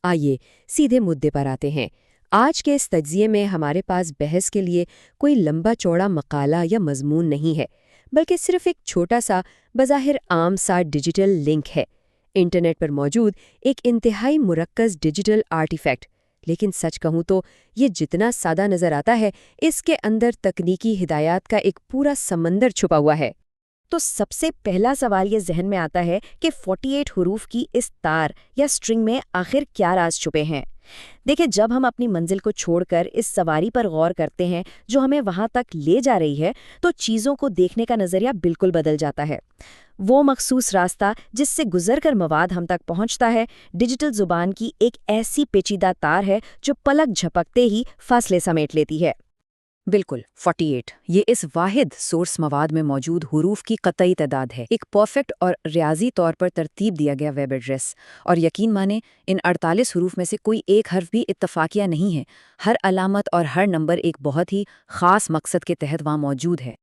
آئیے سیدھے مدعے پر آتے ہیں۔ آج کے اس تجزیے میں ہمارے پاس بحث کے لیے کوئی لمبا چوڑا مقالہ یا مضمون نہیں ہے، بلکہ صرف ایک چھوٹا سا بظاہر عام سا ڈیجیٹل لنک ہے، انٹرنیٹ پر موجود ایک انتہائی مرکز ڈیجیٹل آرٹیفیکٹ۔ لیکن سچ کہوں تو یہ جتنا سادہ نظر آتا ہے، اس کے اندر تکنیکی ہدایات کا ایک پورا سمندر چھپا ہوا ہے۔ تو سب سے پہلا سوال یہ ذہن میں آتا ہے کہ 48 حروف کی اس تار یا سٹرنگ میں آخر کیا راز چھپے ہیں؟ دیکھیں، جب ہم اپنی منزل کو چھوڑ کر اس سواری پر غور کرتے ہیں جو ہمیں وہاں تک لے جا رہی ہے، تو چیزوں کو دیکھنے کا نظریہ بالکل بدل جاتا ہے۔ وہ مخصوص راستہ جس سے گزر کر مواد ہم تک پہنچتا ہے، ڈیجیٹل زبان کی ایک ایسی پیچیدہ تار ہے جو پلک جھپکتے ہی فاصلے سمیٹ لیتی ہے۔ بالکل 48 یہ اس واحد سورس مواد میں موجود حروف کی قطعی تعداد ہے، ایک پرفیکٹ اور ریاضی طور پر ترتیب دیا گیا ویب ایڈریس۔ اور یقین مانیں، ان 48 حروف میں سے کوئی ایک حرف بھی اتفاقیہ نہیں ہے، ہر علامت اور ہر نمبر ایک بہت ہی خاص مقصد کے تحت وہاں موجود ہے۔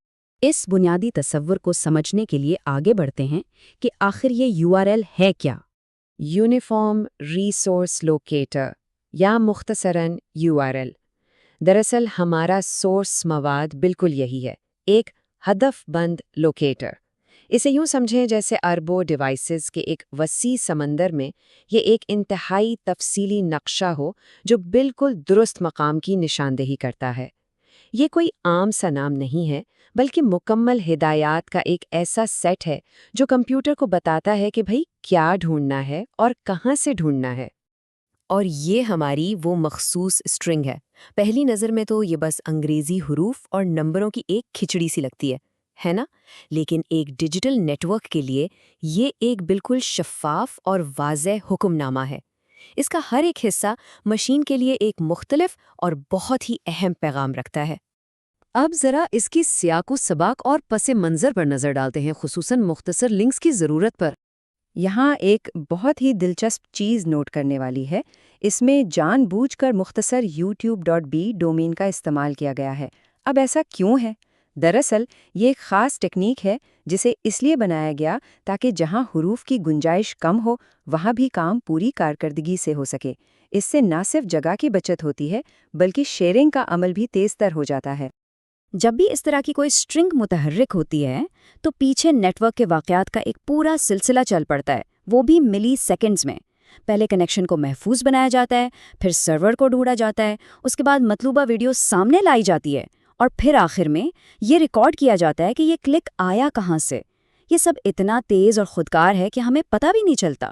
اس بنیادی تصور کو سمجھنے کے لیے آگے بڑھتے ہیں کہ آخر یہ URL ہے کیا؟ یونیفارم ریسورس لوکیٹر یا مختصراً URL۔ دراصل ہمارا سورس مواد بالکل یہی ہے، ایک ہدف بند لوکیٹر۔ اسے یوں سمجھیں جیسے اربوں ڈیوائسز کے ایک وسیع سمندر میں یہ ایک انتہائی تفصیلی نقشہ ہو جو بالکل درست مقام کی نشاندہی کرتا ہے۔ یہ کوئی عام سا نام نہیں ہے، بلکہ مکمل ہدایات کا ایک ایسا سیٹ ہے جو کمپیوٹر کو بتاتا ہے کہ بھئی کیا ڈھونڈنا ہے اور کہاں سے ڈھونڈنا ہے۔ اور یہ ہماری وہ مخصوص اسٹرنگ ہے۔ پہلی نظر میں تو یہ بس انگریزی حروف اور نمبروں کی ایک کھچڑی سی لگتی ہے نا؟ لیکن ایک ڈیجیٹل نیٹ ورک کے لیے یہ ایک بالکل شفاف اور واضح حکم نامہ ہے۔ اس کا ہر ایک حصہ مشین کے لیے ایک مختلف اور بہت ہی اہم پیغام رکھتا ہے۔ اب ذرا اس کی سیاق و سباق اور پس منظر پر نظر ڈالتے ہیں، خصوصاً مختصر لنکس کی ضرورت پر۔ یہاں ایک بہت ہی دلچسپ چیز نوٹ کرنے والی ہے، اس میں جان بوجھ کر مختصر youtube.b ڈومین کا استعمال کیا گیا ہے۔ اب ایسا کیوں ہے؟ دراصل یہ ایک خاص ٹیکنیک ہے جسے اس لیے بنایا گیا تاکہ جہاں حروف کی گنجائش کم ہو، وہاں بھی کام پوری کارکردگی سے ہو سکے۔ اس سے نہ صرف جگہ کی بچت ہوتی ہے، بلکہ شیئرنگ کا عمل بھی تیز تر ہو جاتا ہے۔ جب بھی اس طرح کی کوئی سٹرنگ متحرک ہوتی ہے تو پیچھے نیٹ ورک کے واقعات کا ایک پورا سلسلہ چل پڑتا ہے، وہ بھی ملی سیکنڈز میں۔ پہلے کنیکشن کو محفوظ بنایا جاتا ہے، پھر سرور کو ڈھونڈا جاتا ہے، اس کے بعد مطلوبہ ویڈیو سامنے لائی جاتی ہے، اور پھر آخر میں یہ ریکارڈ کیا جاتا ہے کہ یہ کلک آیا کہاں سے۔ یہ سب اتنا تیز اور خودکار ہے کہ ہمیں پتہ بھی نہیں چلتا۔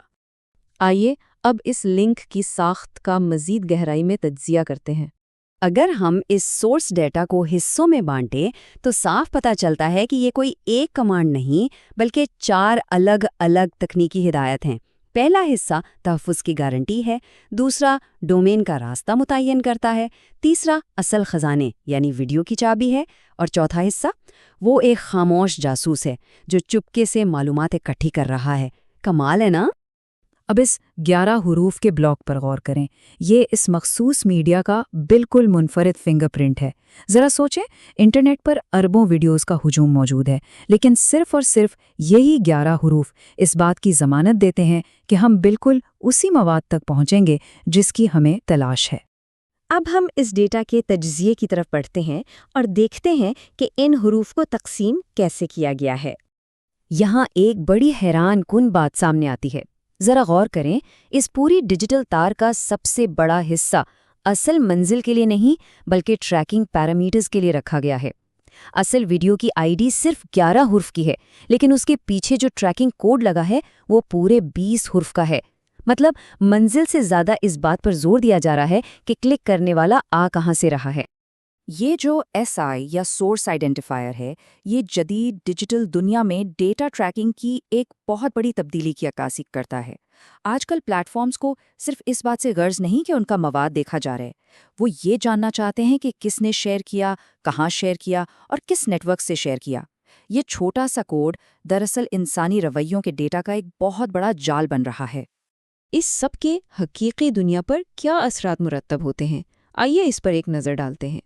آئیے اب اس لنک کی ساخت کا مزید گہرائی میں تجزیہ کرتے ہیں۔ اگر ہم اس سورس ڈیٹا کو حصوں میں بانٹیں تو صاف پتہ چلتا ہے کہ یہ کوئی ایک کمانڈ نہیں، بلکہ 4 الگ الگ تکنیکی ہدایت ہیں۔ پہلا حصہ تحفظ کی گارنٹی ہے، دوسرا ڈومین کا راستہ متعین کرتا ہے، تیسرا اصل خزانے یعنی ویڈیو کی چابی ہے، اور چوتھا حصہ وہ ایک خاموش جاسوس ہے جو چپکے سے معلومات اکٹھی کر رہا ہے۔ کمال ہے نا؟ اب اس 11 حروف کے بلاک پر غور کریں۔ یہ اس مخصوص میڈیا کا بالکل منفرد فنگر پرنٹ ہے۔ ذرا سوچیں، انٹرنیٹ پر اربوں ویڈیوز کا ہجوم موجود ہے، لیکن صرف اور صرف یہی 11 حروف اس بات کی ضمانت دیتے ہیں کہ ہم بالکل اسی مواد تک پہنچیں گے جس کی ہمیں تلاش ہے۔ اب ہم اس ڈیٹا کے تجزیے کی طرف بڑھتے ہیں اور دیکھتے ہیں کہ ان حروف کو تقسیم کیسے کیا گیا ہے۔ یہاں ایک بڑی حیران کن بات سامنے آتی ہے۔ ذرا غور کریں، اس پوری ڈیجیٹل تار کا سب سے بڑا حصہ اصل منزل کے لیے نہیں بلکہ ٹریکنگ پیرامیٹرز کے لیے رکھا گیا ہے۔ اصل ویڈیو کی ID صرف 11 حرف کی ہے، لیکن اس کے پیچھے جو ٹریکنگ کوڈ لگا ہے وہ پورے 20 حرف کا ہے۔ مطلب منزل سے زیادہ اس بات پر زور دیا جا رہا ہے کہ کلک کرنے والا آ کہاں سے رہا ہے۔ یہ جو SI یا سورس آئیڈینٹیفائر ہے، یہ جدید ڈیجیٹل دنیا میں ڈیٹا ٹریکنگ کی ایک بہت بڑی تبدیلی کی عکاسی کرتا ہے۔ آج کل پلیٹ فارمز کو صرف اس بات سے غرض نہیں کہ ان کا مواد دیکھا جا رہا ہے، وہ یہ جاننا چاہتے ہیں کہ کس نے شیئر کیا، کہاں شیئر کیا اور کس نیٹ ورک سے شیئر کیا۔ یہ چھوٹا سا کوڈ دراصل انسانی رویوں کے ڈیٹا کا ایک بہت بڑا جال بن رہا ہے۔ اس سب کے حقیقی دنیا پر کیا اثرات مرتب ہوتے ہیں؟ آئیے اس پر ایک نظر ڈالتے ہیں۔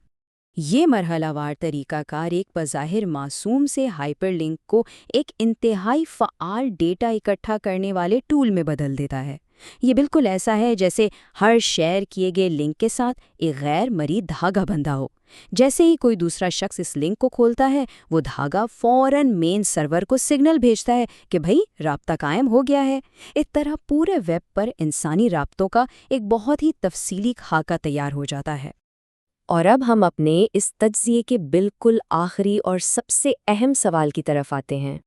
یہ مرحلہ وار طریقہ کار ایک بظاہر معصوم سے ہائپر لنک کو ایک انتہائی فعال ڈیٹا اکٹھا کرنے والے ٹول میں بدل دیتا ہے۔ یہ بالکل ایسا ہے جیسے ہر شیئر کیے گئے لنک کے ساتھ ایک غیر مرئی دھاگا بندھا ہو۔ جیسے ہی کوئی دوسرا شخص اس لنک کو کھولتا ہے، وہ دھاگا فوراً مین سرور کو سگنل بھیجتا ہے کہ بھئی رابطہ قائم ہو گیا ہے۔ اس طرح پورے ویب پر انسانی رابطوں کا ایک بہت ہی تفصیلی خاکہ تیار ہو جاتا ہے۔ اور اب ہم اپنے اس تجزیے کے بالکل آخری اور سب سے اہم سوال کی طرف آتے ہیں۔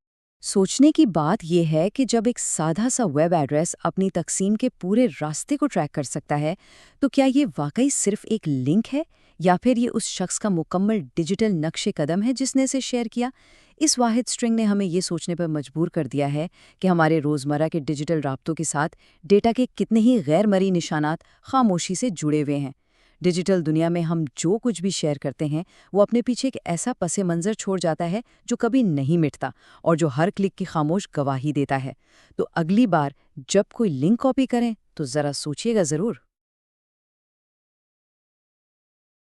سوچنے کی بات یہ ہے کہ جب ایک سادہ سا ویب ایڈریس اپنی تقسیم کے پورے راستے کو ٹریک کر سکتا ہے، تو کیا یہ واقعی صرف ایک لنک ہے یا پھر یہ اس شخص کا مکمل ڈیجیٹل نقش قدم ہے جس نے اسے شیئر کیا؟ اس واحد سٹرنگ نے ہمیں یہ سوچنے پر مجبور کر دیا ہے کہ ہمارے روزمرہ کے ڈیجیٹل رابطوں کے ساتھ ڈیٹا کے کتنے ہی غیر مرئی نشانات خاموشی سے جڑے ہوئے ہیں۔ ڈیجیٹل دنیا میں ہم جو کچھ بھی شیئر کرتے ہیں وہ اپنے پیچھے ایک ایسا پس منظر چھوڑ جاتا ہے جو کبھی نہیں مٹتا اور جو ہر کلک کی خاموش گواہی دیتا ہے۔ تو اگلی بار جب کوئی لنک کاپی کریں تو ذرا سوچیے گا ضرور۔